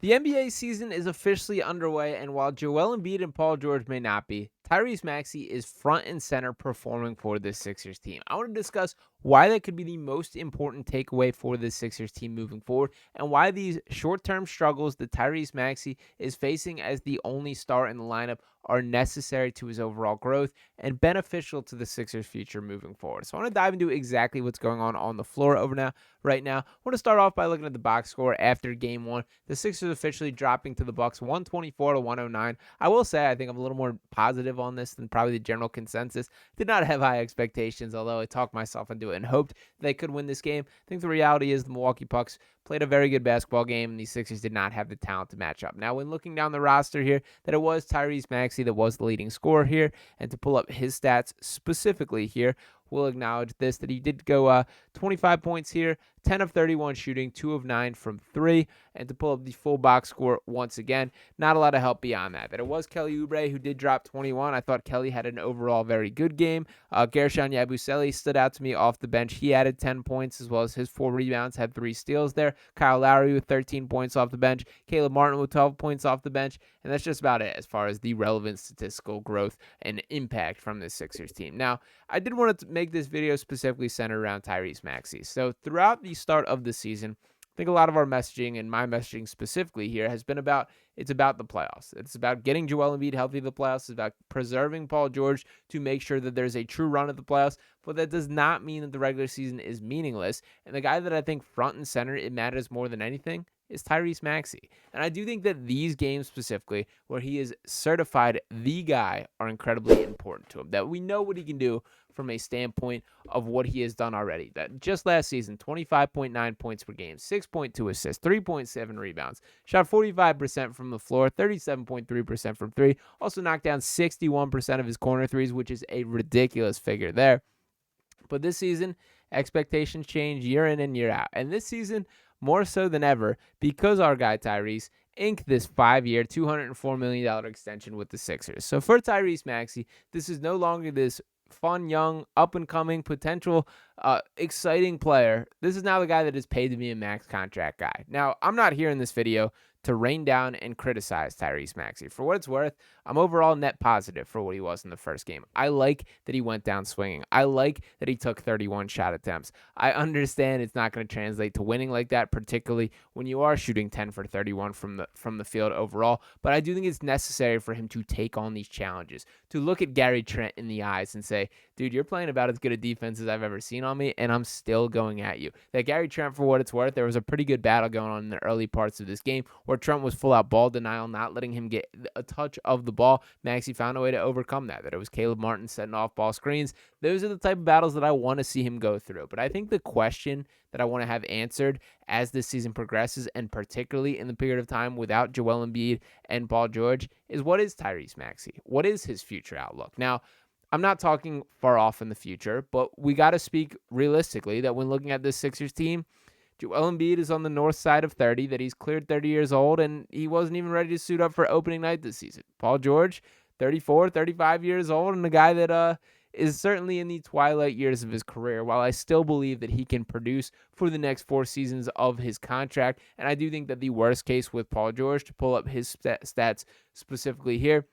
The NBA season is officially underway, and while Joel Embiid and Paul George may not be, Tyrese Maxey is front and center performing for this Sixers team. I want to discuss why that could be the most important takeaway for this Sixers team moving forward, and why these short-term struggles that Tyrese Maxey is facing as the only star in the lineup are necessary to his overall growth and beneficial to the Sixers' future moving forward. So I want to dive into exactly what's going on the floor right now. I want to start off by looking at the box score after game one. The Sixers officially dropping to the Bucks 124-109. I will say I think I'm a little more positive on this than probably the general consensus. Did not have high expectations, although I talked myself into it and hoped they could win this game. I think the reality is the Milwaukee Bucks played a very good basketball game, and the Sixers did not have the talent to match up. Now, when looking down the roster here, that it was Tyrese Maxey that was the leading scorer here, and to pull up his stats specifically here, we'll acknowledge this, that he did go 25 points here, 10 of 31 shooting, 2 of 9 from 3, and to pull up the full box score once again, not a lot of help beyond that. That it was Kelly Oubre who did drop 21. I thought Kelly had an overall very good game. Gershon Yabusele stood out to me off the bench. He added 10 points as well as his 4 rebounds, had 3 steals there. Kyle Lowry with 13 points off the bench. Caleb Martin with 12 points off the bench. And that's just about it as far as the relevant statistical growth and impact from this Sixers team. Now, I did want to make this video specifically centered around Tyrese Maxey. So throughout the start of the season, I think a lot of our messaging, and my messaging specifically here, has been about the playoffs. It's about getting Joel Embiid healthy in the playoffs. It's about preserving Paul George to make sure that there's a true run at the playoffs. But that does not mean that the regular season is meaningless. And the guy that I think front and center it matters more than anything is Tyrese Maxey. And I do think that these games specifically, where he is certified the guy, are incredibly important to him. That we know what he can do from a standpoint of what he has done already. That just last season, 25.9 points per game, 6.2 assists, 3.7 rebounds, shot 45% from the floor, 37.3% from 3, also knocked down 61% of his corner threes, which is a ridiculous figure there. But this season, expectations change year in and year out. And this season, more so than ever, because our guy Tyrese inked this 5-year, $204 million extension with the Sixers. So for Tyrese Maxey, this is no longer this fun, young, up-and-coming, potential, exciting player. This is now the guy that is paid to be a max contract guy. Now, I'm not here in this video to rain down and criticize Tyrese Maxey. For what it's worth, I'm overall net positive for what he was in the first game. I like that he went down swinging. I like that he took 31 shot attempts. I understand it's not going to translate to winning like that, particularly when you are shooting 10 for 31 from the field overall. But I do think it's necessary for him to take on these challenges, to look at Gary Trent in the eyes and say, dude, you're playing about as good a defense as I've ever seen on me, and I'm still going at you. That Gary Trent, for what it's worth, there was a pretty good battle going on in the early parts of this game where Trent was full out ball denial, not letting him get a touch of the ball. Maxey found a way to overcome that. That it was Caleb Martin setting off ball screens. Those are the type of battles that I want to see him go through. But I think the question that I want to have answered as this season progresses, and particularly in the period of time without Joel Embiid and Paul George, is what is Tyrese Maxey? What is his future outlook? Now, I'm not talking far off in the future, but we got to speak realistically that when looking at this Sixers team, Joel Embiid is on the north side of 30, that he's cleared 30 years old, and he wasn't even ready to suit up for opening night this season. Paul George, 34, 35 years old, and a guy that is certainly in the twilight years of his career, while I still believe that he can produce for the next 4 seasons of his contract. And I do think that the worst case with Paul George, to pull up his stats specifically here,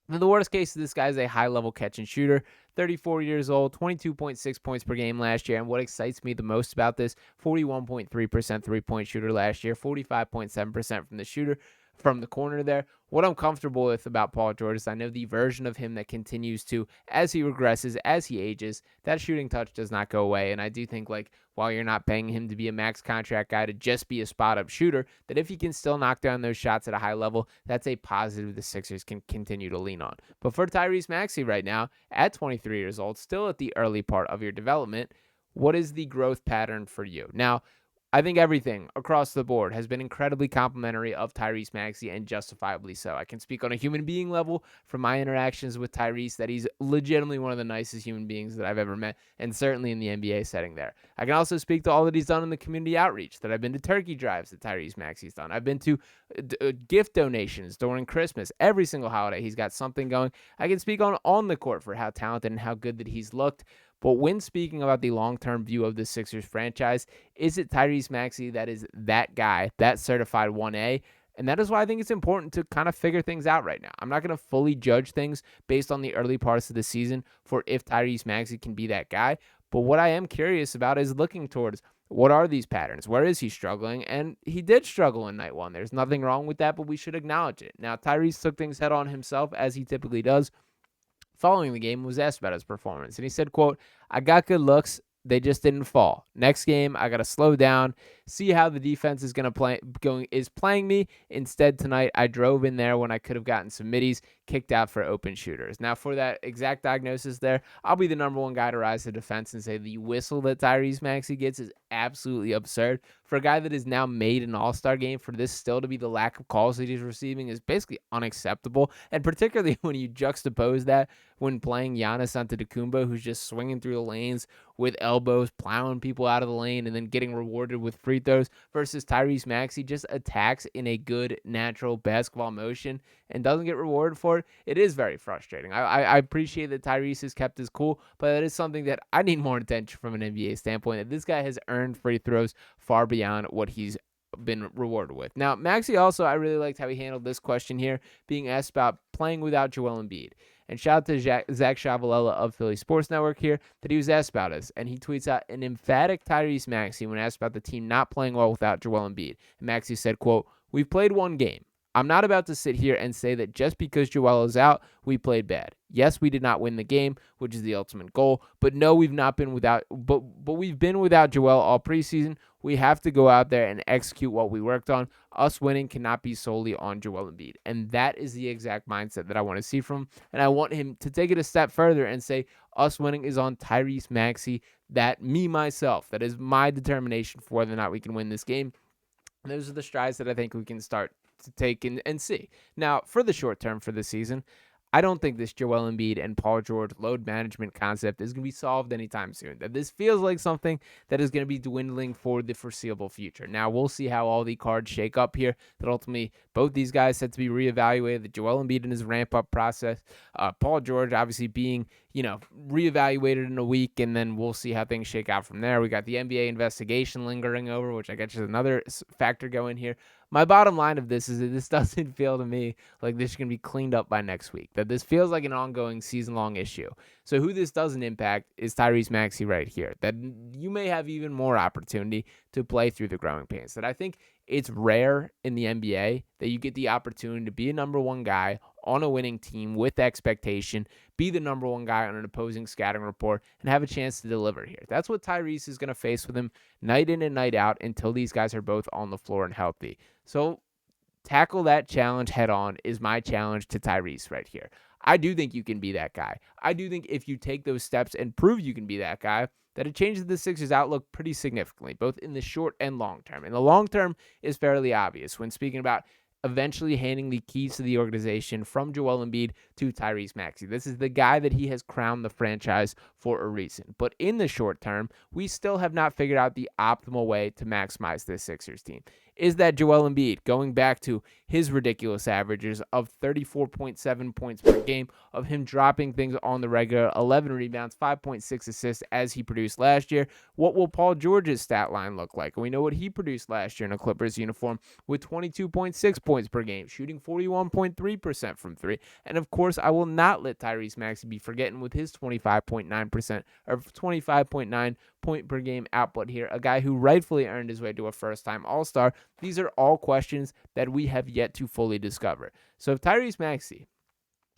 in the worst case, this guy's a high-level catch-and-shooter, 34 years old, 22.6 points per game last year, and what excites me the most about this, 41.3% three-point shooter last year, 45.7% from the corner there. What I'm comfortable with about Paul George is I know the version of him that continues to, as he regresses, as he ages, that shooting touch does not go away. And I do think, like, while you're not paying him to be a max contract guy to just be a spot-up shooter, that if he can still knock down those shots at a high level, that's a positive the Sixers can continue to lean on. But for Tyrese Maxey right now, at 23 years old, still at the early part of your development, what is the growth pattern for you? Now, I think everything across the board has been incredibly complimentary of Tyrese Maxey, and justifiably so. I can speak on a human being level from my interactions with Tyrese that he's legitimately one of the nicest human beings that I've ever met, and certainly in the NBA setting there. I can also speak to all that he's done in the community outreach, that I've been to turkey drives that Tyrese Maxey's done. I've been to gift donations during Christmas. Every single holiday, he's got something going. I can speak on the court for how talented and how good that he's looked. But when speaking about the long-term view of the Sixers franchise, is it Tyrese Maxey that is that guy, that certified 1A? And that is why I think it's important to kind of figure things out right now. I'm not going to fully judge things based on the early parts of the season for if Tyrese Maxey can be that guy. But what I am curious about is looking towards what are these patterns? Where is he struggling? And he did struggle in night one. There's nothing wrong with that, but we should acknowledge it. Now, Tyrese took things head on himself, as he typically does. Following the game, was asked about his performance, and he said, quote, "I got good looks. They just didn't fall. Next game, I got to slow down, see how the defense is playing me. Instead, tonight, I drove in there when I could have gotten some middies, kicked out for open shooters." Now, for that exact diagnosis there, I'll be the number one guy to rise to defense and say the whistle that Tyrese Maxey gets is absolutely absurd. For a guy that is now made an all-star game, for this still to be the lack of calls that he's receiving is basically unacceptable. And particularly when you juxtapose that when playing Giannis Antetokounmpo, who's just swinging through the lanes with elbows, plowing people out of the lane, and then getting rewarded with free throws, versus Tyrese Maxey just attacks in a good, natural basketball motion and doesn't get rewarded for it. It is very frustrating. I appreciate that Tyrese has kept his cool, but that is something that I need more attention from an NBA standpoint, that this guy has earned free throws far beyond what he's been rewarded with. Now, Maxey also, I really liked how he handled this question here, being asked about playing without Joel Embiid. And shout out to Zach Shavalella of Philly Sports Network here that he was asked about us. And he tweets out an emphatic Tyrese Maxey when asked about the team not playing well without Joel Embiid. And Maxey said, quote, "We've played one game. I'm not about to sit here and say that just because Joel is out, we played bad. Yes, we did not win the game, which is the ultimate goal. But no, we've not been without. But we've been without Joel all preseason. We have to go out there and execute what we worked on. Us winning cannot be solely on Joel Embiid." And that is the exact mindset that I want to see from him. And I want him to take it a step further and say, us winning is on Tyrese Maxey. That myself, that is my determination for whether or not we can win this game. And those are the strides that I think we can start to take and see. Now, for the short term for this season, I don't think this Joel Embiid and Paul George load management concept is going to be solved anytime soon. That this feels like something that is going to be dwindling for the foreseeable future. Now, we'll see how all the cards shake up here. That ultimately, both these guys had to be reevaluated. The Joel Embiid in his ramp-up process. Paul George obviously being, reevaluated in a week, and then we'll see how things shake out from there. We got the NBA investigation lingering over, which I guess is another factor going here. My bottom line of this is that this doesn't feel to me like this is going to be cleaned up by next week, that this feels like an ongoing season-long issue. So who this doesn't impact is Tyrese Maxey right here, that you may have even more opportunity to play through the growing pains. That I think it's rare in the NBA that you get the opportunity to be a number one guy on a winning team with expectation, be the number one guy on an opposing scouting report, and have a chance to deliver here. That's what Tyrese is going to face with him night in and night out until these guys are both on the floor and healthy. So tackle that challenge head on is my challenge to Tyrese right here. I do think you can be that guy. I do think if you take those steps and prove you can be that guy, that it changes the Sixers' outlook pretty significantly, both in the short and long term. And the long term is fairly obvious when speaking about eventually handing the keys to the organization from Joel Embiid to Tyrese Maxey. This is the guy that he has crowned the franchise for a reason. But in the short term, we still have not figured out the optimal way to maximize this Sixers team. Is that Joel Embiid going back to his ridiculous averages of 34.7 points per game, of him dropping things on the regular, 11 rebounds, 5.6 assists as he produced last year? What will Paul George's stat line look like? We know what he produced last year in a Clippers uniform with 22.6 points per game, shooting 41.3% from three. And of course, I will not let Tyrese Maxey be forgotten with his 25.9% or 25.9 point per game output here, a guy who rightfully earned his way to a first-time All-Star. These are all questions that we have yet to fully discover. So if Tyrese Maxey,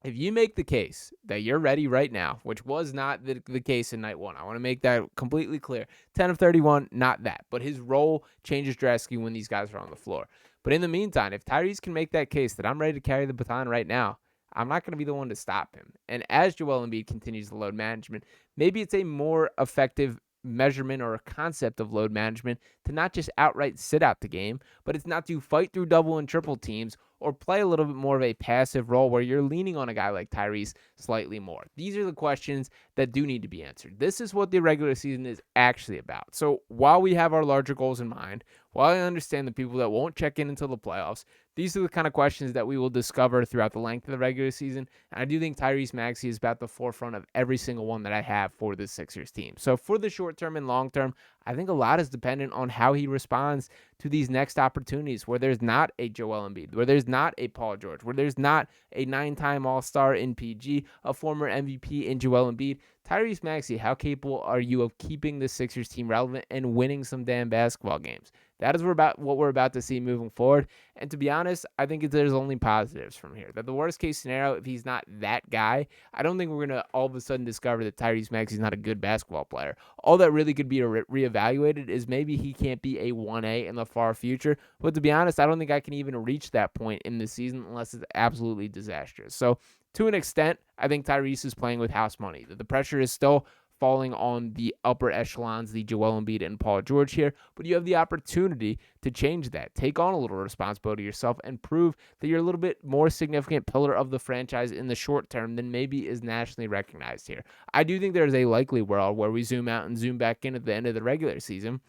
if you make the case that you're ready right now, which was not the case in night one, I want to make that completely clear. 10 of 31, not that. But his role changes drastically when these guys are on the floor. But in the meantime, if Tyrese can make that case that I'm ready to carry the baton right now, I'm not going to be the one to stop him. And as Joel Embiid continues to load management, maybe it's a more effective measurement or a concept of load management to not just outright sit out the game, but it's not to fight through double and triple teams or play a little bit more of a passive role where you're leaning on a guy like Tyrese slightly more. These are the questions that do need to be answered. This is what the regular season is actually about. So while we have our larger goals in mind, while I understand the people that won't check in until the playoffs, these are the kind of questions that we will discover throughout the length of the regular season. And I do think Tyrese Maxey is about the forefront of every single one that I have for the Sixers team. So for the short term and long term, I think a lot is dependent on how he responds to these next opportunities where there's not a Joel Embiid, where there's not a Paul George, where there's not a 9-time All-Star in PG, a former MVP in Joel Embiid. Tyrese Maxey, how capable are you of keeping the Sixers team relevant and winning some damn basketball games? That is what we're about to see moving forward. And to be honest, I think there's only positives from here. That the worst case scenario, if he's not that guy, I don't think we're going to all of a sudden discover that Tyrese Maxey is not a good basketball player. All that really could be reevaluated is maybe he can't be a 1A in the far future. But to be honest, I don't think I can even reach that point in the season unless it's absolutely disastrous. So to an extent, I think Tyrese is playing with house money. The pressure is still falling on the upper echelons, the Joel Embiid and Paul George here, but you have the opportunity to change that. Take on a little responsibility yourself and prove that you're a little bit more significant pillar of the franchise in the short term than maybe is nationally recognized here. I do think there's a likely world where we zoom out and zoom back in at the end of the regular season,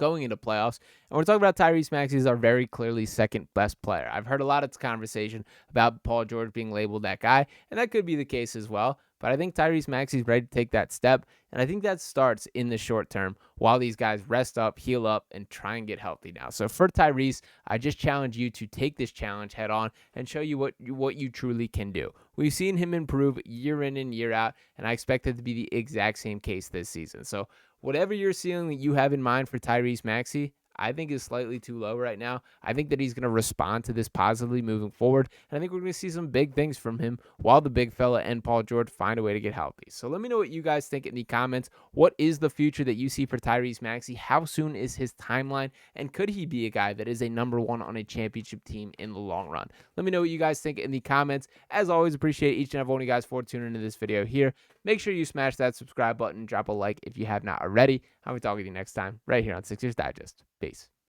going into playoffs, and we're talking about Tyrese Maxey as our very clearly second best player. I've heard a lot of conversation about Paul George being labeled that guy, and that could be the case as well. But I think Tyrese Maxey is ready to take that step, and I think that starts in the short term while these guys rest up, heal up, and try and get healthy now. So for Tyrese, I just challenge you to take this challenge head on and show you what you truly can do. We've seen him improve year in and year out, and I expect it to be the exact same case this season. So whatever you're seeing that you have in mind for Tyrese Maxey, I think is slightly too low right now. I think that he's going to respond to this positively moving forward, and I think we're going to see some big things from him while the big fella and Paul George find a way to get healthy. So let me know what you guys think in the comments. What is the future that you see for Tyrese Maxey? How soon is his timeline, and could he be a guy that is a number one on a championship team in the long run? Let me know what you guys think in the comments. As always, appreciate each and every one of you guys for tuning into this video here. Make sure you smash that subscribe button, drop a like if you have not already. I'll be talking to you next time right here on Sixers Digest. Peace.